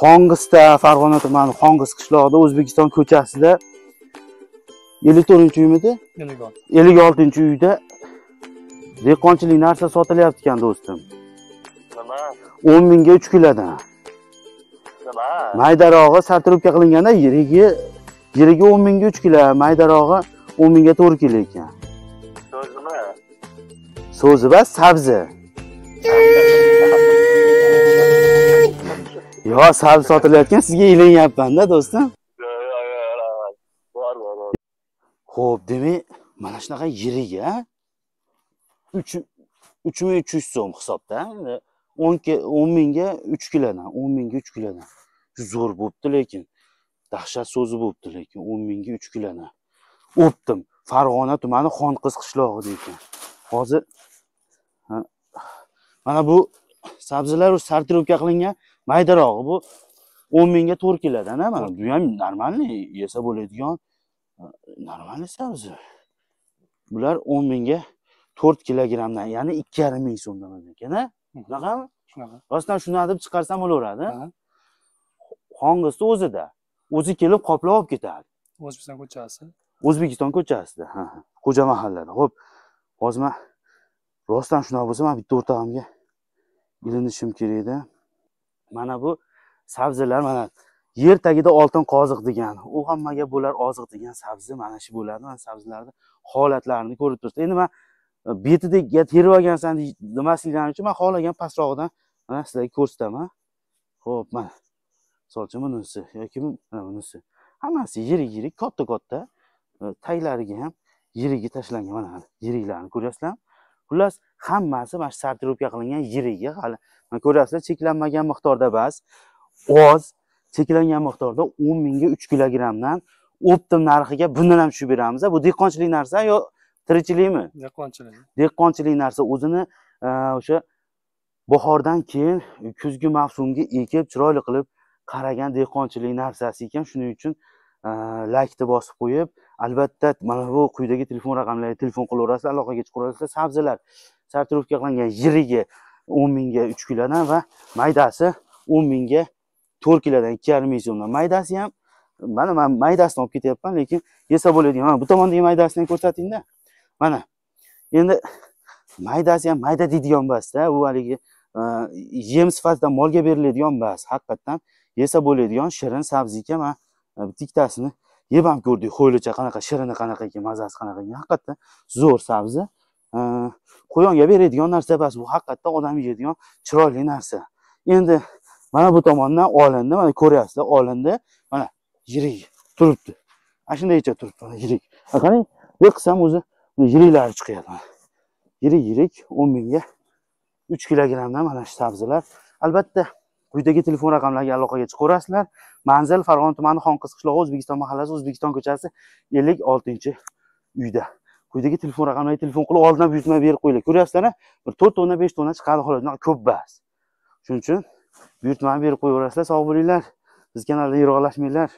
Qongisda, Farg'ona tumani Qongis qishlog'ida, O'zbekiston ko'chasida 54-uymidi? 56-uyda dehqonchilik narsa sotilyapti ekan do'stim. Nima? 10 mingga 3 kilodan. Nima? Maydarog'i sartirubka qilinganda yiriga 10 mingga 3 kilo, maydarog'i 10 mingga 4 kilo ekan. So'zimi? So'zi va sabzi. Yo, sabzi sotilayotgan, sizga ilinayapman-da do'stim. Bor. Xo'p, demak, mana shunaqa yiriga 3300 so'm hisobda. 10 mingga 3 kilodan, 10 mingga 3 kilodan. Zo'r bo'pti, lekin dahshat so'zi bo'pti, lekin 10 mingga 3 kilodan. O'pdim. Farg'ona tumani Xonqiz qishlog'ida ekan. Hozir mana bu sabzilar sartirubka qilingan maydarog'i bu 10 mingga 4 kilodan, mana bu ham normalniy yesa bo'ladigan normalniy sabzi. Bular 10 mingga 4 kilogramdan, ya'ni 2,5 ming so'mdan ekan-a? Shunaqami? Shunaqa. Rostdan shuni deb chiqarsam bo'laveradi. Xongisda o'zida. O'zi kelib qoplab olib ketadi. O'zbekiston ko'chasi. O'zbekiston ko'chasida, Xo'ja mahallada. Xo'p, hozir men rostdan shunaqa bo'lsa, men bitta o'rtog'imga ilinishim kerak edi. Mana bu sabzilar, mana yer tagida oltin qoziq degan, u hammaga bo'lar oziq degan sabzi mana shu bo'ladi. Men sabzilarni holatlarini ko'rib turibsiz. Endi men betiga terib olgansan demasliklaring uchun men xohlagan pastrog'idan mana sizlarga ko'rsataman. Xo'p, mana solchi bunisi yoki mana bunisi. Hammasi yirik, katta. Taglariga ham yiriga tashlangan, mana yiriklarni ko'ryapsizlar. Xullas, hammasi mana sartirubka qilingan yiriga, hali mana ko'ryapsizlar, cheklanmagan miqdorda bas, oz, cheklangan miqdorda 10 mingga 3 kilogramdan optim narxiga bundan ham tushib beramiz. Bu dehqonchilik narsa yo tirikchilikmi? Dehqonchilik. Dehqonchilik narsa o'zini o'sha bahordan keyin kuzgi mavsumga ekib, chiroyli qilib qaragan dehqonchilik narsasi ekan. Shuning uchun laykni bosib qo'yib, albatta mana bu quyidagi telefon raqamlariga telefon qilaverasizlar, aloqaga chiqaverasizlar. Sabzilar sartirubka qilingan yiriga 10 mingga 3 kilodan va maydasi 10 mingga 4 kilodan 2,5 ming so'mdan. Maydasi ham mana men maydasini olib ketyapman, lekin yesa bo'ladigan. Mana bu tomondagi maydasini ham ko'rsating-da. Mana. Endi maydasi ham mayda deydigan emas-da, u haligi yem sifatida molga beriladigan emas. Haqiqatan yesa bo'ladigan shirin sabzi ekan. Men bittasini yeb ham ko'rdik. Xo'ylicha qanaqa shirini, qanaqa ekan, mazasi qanaqa ekan. Haqiqatan zo'r sabzi. Qo'yonga beradigan narsa emas, bu haqiqatan odam yeydigan chiroyli narsa. Endi mana bu tomondan olindi, mana ko'ryapsizlar, olindi. Mana yirik turibdi. Ana shundaycha turibdi, mana yirik. Qarang, yiqsam o'zi yiriklari chiqyapti. Yirik 10 mingga 3 kilogramdan mana shu sabzilar. Albatta, quyidagi telefon raqamlariga aloqaga chiqaverasizlar. Manzil Farg'ona tumani Xonqiz qishlog'i, O'zbekiston mahallasi, O'zbekiston ko'chasi 56-uyda. Quyidagi telefon raqamlariga telefon qilib, oldindan buyurtma berib qo'yinglar. Ko'ryapsizlar-a? Bir 4 tonna, 5 tonna chiqadi xolos, ko'p bas. Shuning uchun buyurtmani berib qo'yaverasizlar. Sog' bo'linglar. Biz kanalda yig'olashmanglar.